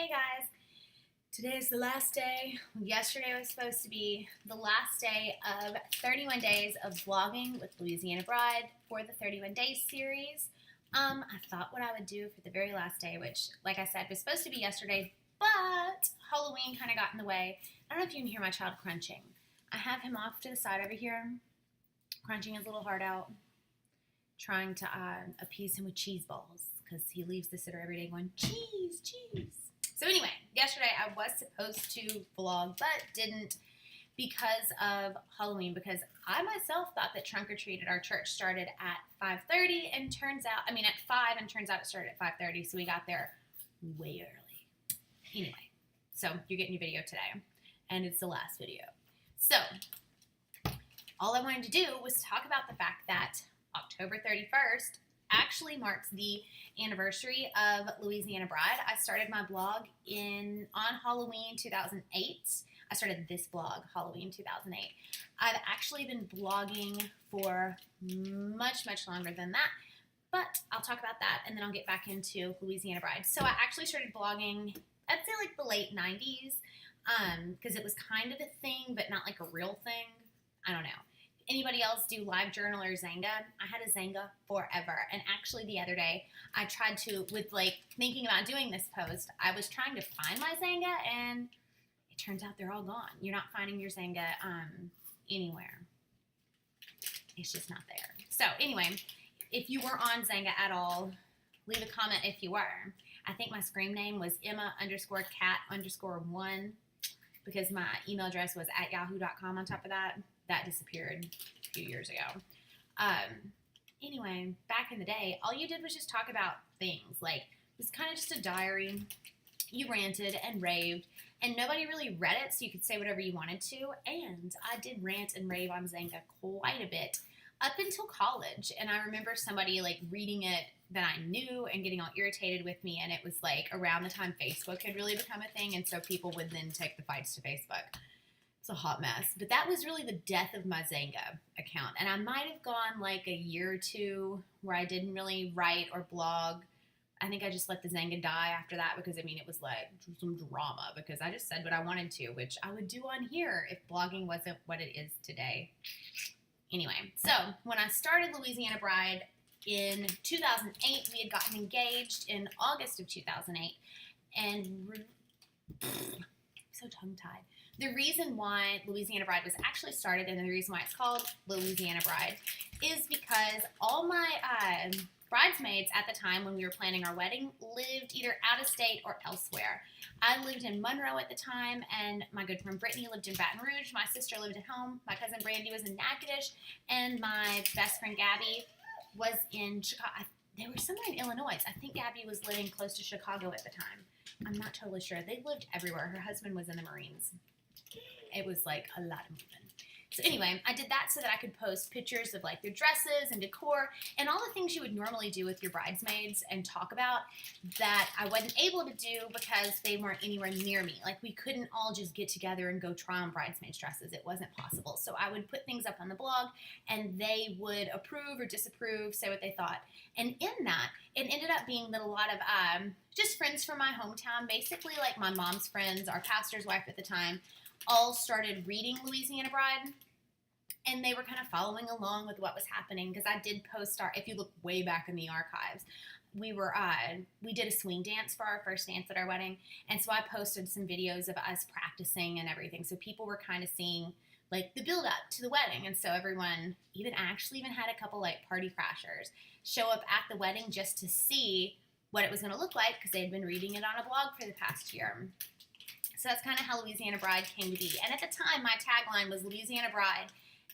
Hey guys, today is the last day. Yesterday was supposed to be the last day of 31 days of vlogging with Louisiana Bride for the 31 Days series. I thought what I would do for the very last day, which, like I said, was supposed to be yesterday, but Halloween kind of got in the way. I don't know if you can hear my child crunching. I have him off to the side over here, crunching his little heart out, trying to appease him with cheese balls because he leaves the sitter every day going, cheese, cheese. So anyway, yesterday I was supposed to vlog, but didn't because of Halloween, because I myself thought that trunk or treat at our church started at 5:30 and turns out, at 5 and turns out it started at 5:30, so we got there way early. Anyway, so you're getting your video today, and it's the last video. So, all I wanted to do was talk about the fact that October 31st actually marks the anniversary of Louisiana Bride. I started my blog on Halloween 2008. I started this blog Halloween 2008. I've actually been blogging for much, much longer than that, but I'll talk about that and then I'll get back into Louisiana Bride. So I actually started blogging, I'd say like the late 90s, because it was kind of a thing, but not like a real thing. I don't know. Anybody else do LiveJournal or Zanga? I had a Zanga forever, and actually the other day I tried to, with like thinking about doing this post, I was trying to find my Zanga, and it turns out they're all gone. You're not finding your Zanga anywhere. It's just not there. So anyway, if you were on Zanga at all, leave a comment if you were. I think my scream name was Emma_cat_1 because my email address was @yahoo.com on top of that. That disappeared a few years ago. Anyway, back in the day, all you did was just talk about things. Like, it was kind of just a diary. You ranted and raved, and nobody really read it, so you could say whatever you wanted to. And I did rant and rave on Zanga quite a bit up until college. And I remember somebody like reading it that I knew and getting all irritated with me. And it was like around the time Facebook had really become a thing, and so people would then take the fights to Facebook. It's a hot mess. But that was really the death of my Zanga account. And I might have gone like a year or two where I didn't really write or blog. I think I just let the Zanga die after that because, it was like some drama because I just said what I wanted to, which I would do on here if blogging wasn't what it is today. Anyway, so when I started Louisiana Bride in 2008, we had gotten engaged in August of 2008. And so tongue-tied. The reason why Louisiana Bride was actually started and the reason why it's called Louisiana Bride is because all my bridesmaids at the time when we were planning our wedding lived either out of state or elsewhere. I lived in Monroe at the time, and my good friend Brittany lived in Baton Rouge. My sister lived at home. My cousin Brandy was in Natchitoches, and my best friend Gabby was in Chicago. They were somewhere in Illinois. I think Gabby was living close to Chicago at the time. I'm not totally sure. They lived everywhere. Her husband was in the Marines. It was like a lot of moving. So anyway, I did that so that I could post pictures of like their dresses and decor and all the things you would normally do with your bridesmaids and talk about that I wasn't able to do because they weren't anywhere near me. Like, we couldn't all just get together and go try on bridesmaids' dresses. It wasn't possible. So I would put things up on the blog and they would approve or disapprove, say what they thought. And in that, it ended up being that a lot of just friends from my hometown, basically like my mom's friends, our pastor's wife at the time, all started reading Louisiana Bride, and they were kind of following along with what was happening because I did post if you look way back in the archives, we did a swing dance for our first dance at our wedding, and so I posted some videos of us practicing and everything, so people were kind of seeing like the build up to the wedding, and so everyone, I actually even had a couple like party crashers show up at the wedding just to see what it was going to look like because they had been reading it on a blog for the past year. So that's kind of how Louisiana Bride came to be. And at the time, my tagline was Louisiana Bride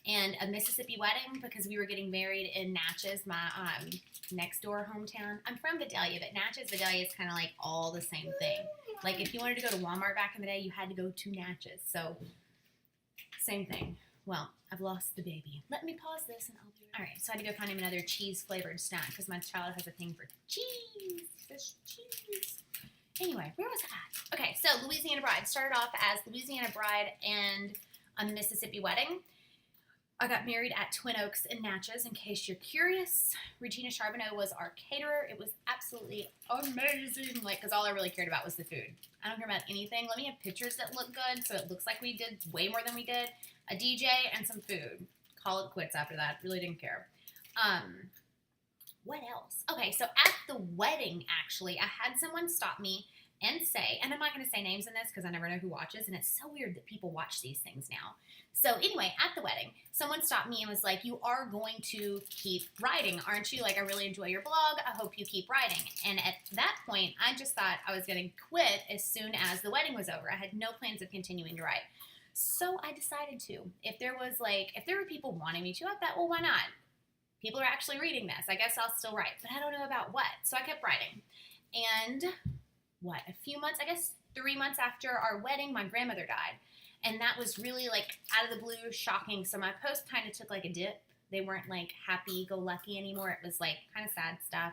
and a Mississippi wedding because we were getting married in Natchez, my next door hometown. I'm from Vidalia, but Natchez, Vidalia is kind of like all the same thing. Like, if you wanted to go to Walmart back in the day, you had to go to Natchez. So, same thing. Well, I've lost the baby. Let me pause this and I'll be right. All right, so I had to go find him another cheese-flavored snack because my child has a thing for cheese. Fish cheese. Anyway, where was I at? Okay, so Louisiana Bride started off as Louisiana Bride and a Mississippi wedding. I got married at Twin Oaks in Natchez, in case you're curious. Regina Charbonneau was our caterer. It was absolutely amazing, like, because all I really cared about was the food. I don't care about anything. Let me have pictures that look good, so it looks like we did way more than we did. A DJ and some food. Call it quits after that. Really didn't care. What else? Okay, so at the wedding, actually, I had someone stop me and say, and I'm not going to say names in this because I never know who watches, and it's so weird that people watch these things now. So anyway, at the wedding, someone stopped me and was like, you are going to keep writing, aren't you? Like, I really enjoy your blog. I hope you keep writing. And at that point, I just thought I was going to quit as soon as the wedding was over. I had no plans of continuing to write. So I decided to. If there were people wanting me to, I thought, well, why not? People are actually reading this. I guess I'll still write, but I don't know about what. So I kept writing. And a few months, I guess 3 months after our wedding, my grandmother died. And that was really, like, out of the blue, shocking. So my posts kind of took, like, a dip. They weren't, like, happy-go-lucky anymore. It was, like, kind of sad stuff.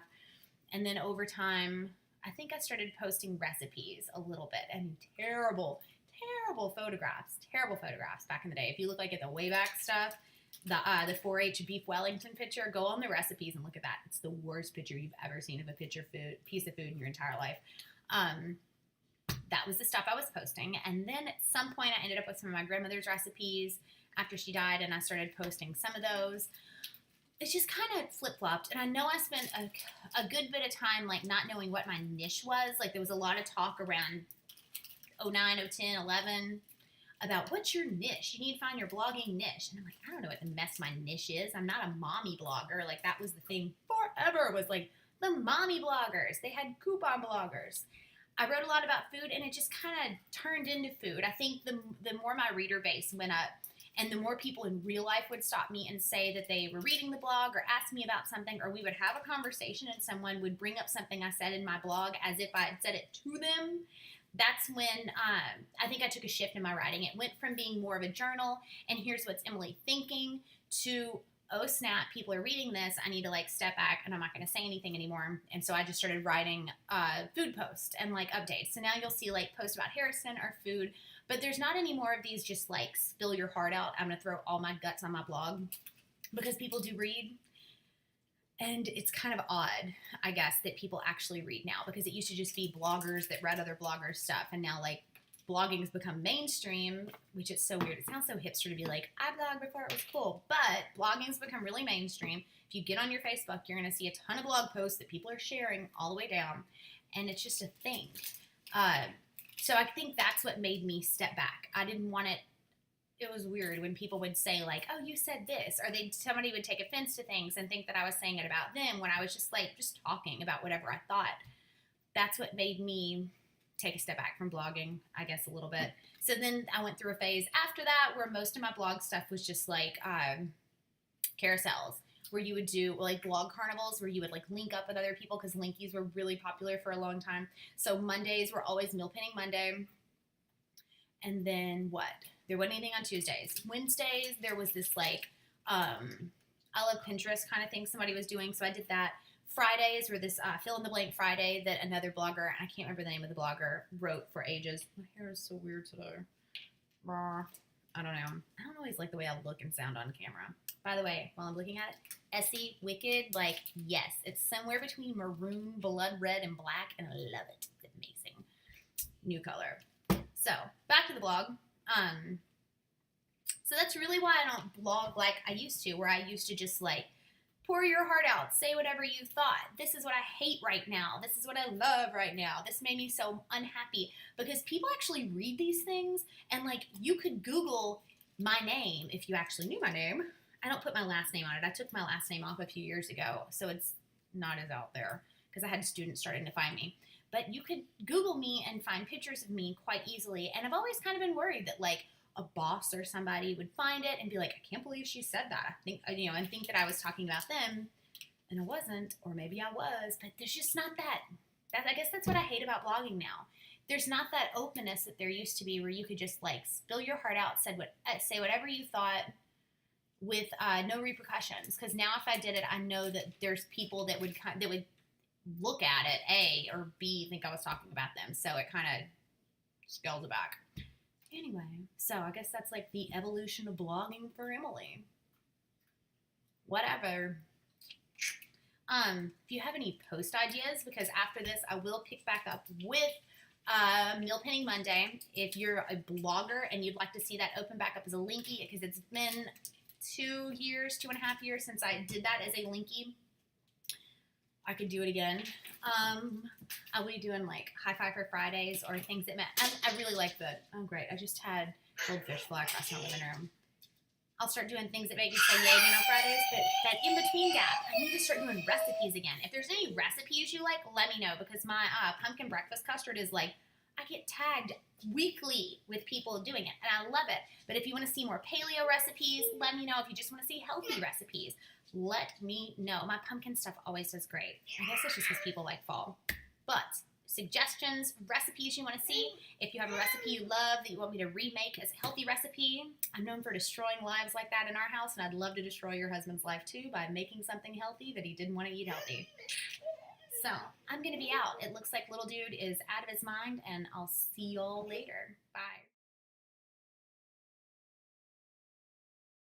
And then over time, I think I started posting recipes a little bit. And terrible photographs back in the day. If you look, like, at the way back stuff, the 4-H beef Wellington picture, go on the recipes and look at that. It's the worst picture you've ever seen of a piece of food in your entire life. That was the stuff I was posting. And then at some point I ended up with some of my grandmother's recipes after she died, and I started posting some of those. It's just kind of flip-flopped. And I know I spent a good bit of time, like, not knowing what my niche was. Like, there was a lot of talk around 09, 010, 11 about what's your niche. You need to find your blogging niche. And I'm like, I don't know what the mess my niche is. I'm not a mommy blogger. Like, that was the thing forever, was like the mommy bloggers. They had coupon bloggers. I wrote a lot about food, and it just kind of turned into food. I think the more my reader base went up, and the more people in real life would stop me and say that they were reading the blog or ask me about something, or we would have a conversation and someone would bring up something I said in my blog as if I had said it to them, that's when I think I took a shift in my writing. It went from being more of a journal, and here's what's Emily thinking, to, oh snap, people are reading this, I need to, like, step back, and I'm not going to say anything anymore. And so I just started writing food posts and, like, updates. So now you'll see, like, posts about Harrison or food, but there's not any more of these just, like, spill your heart out, I'm going to throw all my guts on my blog, because people do read. And it's kind of odd, I guess, that people actually read now, because it used to just be bloggers that read other bloggers' stuff, and now, like, blogging's become mainstream, which is so weird. It sounds so hipster to be like, I blogged before it was cool, but blogging's become really mainstream. If you get on your Facebook, you're going to see a ton of blog posts that people are sharing all the way down, and it's just a thing. So I think that's what made me step back. I didn't want it. It was weird when people would say, like, oh, you said this, or somebody would take offense to things and think that I was saying it about them, when I was just, like, just talking about whatever I thought. That's what made me take a step back from blogging, I guess, a little bit. So then I went through a phase after that where most of my blog stuff was just, like, carousels, where you would do, like, blog carnivals, where you would, like, link up with other people, because linkies were really popular for a long time. So Mondays were always Meal Pinning Monday. And then what? There wasn't anything on Tuesdays. Wednesdays, there was this, like, I love Pinterest kind of thing somebody was doing, so I did that. Fridays were this fill-in-the-blank Friday that another blogger, and I can't remember the name of the blogger, wrote for ages. My hair is so weird today. I don't know. I don't always like the way I look and sound on camera. By the way, while I'm looking at it, Essie, Wicked, like, yes. It's somewhere between maroon, blood red, and black, and I love it. It's amazing. New color. So, back to the blog. So that's really why I don't blog like I used to, where I used to just, like, pour your heart out, say whatever you thought. This is what I hate right now. This is what I love right now. This made me so unhappy, because people actually read these things, and, like, you could Google my name if you actually knew my name. I don't put my last name on it. I took my last name off a few years ago, so it's not as out there, because I had students starting to find me. But you could Google me and find pictures of me quite easily, and I've always kind of been worried that, like, a boss or somebody would find it and be like, I can't believe she said that. I think, and think that I was talking about them, and I wasn't, or maybe I was, but there's just not that. I guess that's what I hate about blogging now. There's not that openness that there used to be, where you could just, like, spill your heart out, say whatever you thought with no repercussions. Because now if I did it, I know that there's people that would look at it, A, or B, think I was talking about them. So it kind of scales it back. Anyway, so I guess that's, like, the evolution of blogging for Emily. whatever. If you have any post ideas, because after this I will pick back up with Meal Penning Monday. If you're a blogger and you'd like to see that open back up as a linky, because it's been 2.5 years since I did that as a linky, I could do it again. I'll be doing like High Five for Fridays or things that I really like the, oh great, I just had goldfish fly across my living room. I'll start doing things that make you say yay again on Fridays, but that in-between gap, I need to start doing recipes again. If there's any recipes you like, let me know, because my pumpkin breakfast custard is like, I get tagged weekly with people doing it, and I love it. But if you want to see more paleo recipes, let me know. If you just want to see healthy recipes, let me know. My pumpkin stuff always does great. I guess it's just because people like fall. But suggestions, recipes you want to see, if you have a recipe you love that you want me to remake as a healthy recipe, I'm known for destroying lives like that in our house, and I'd love to destroy your husband's life too by making something healthy that he didn't want to eat healthy. So, I'm going to be out. It looks like little dude is out of his mind, and I'll see y'all later. Bye.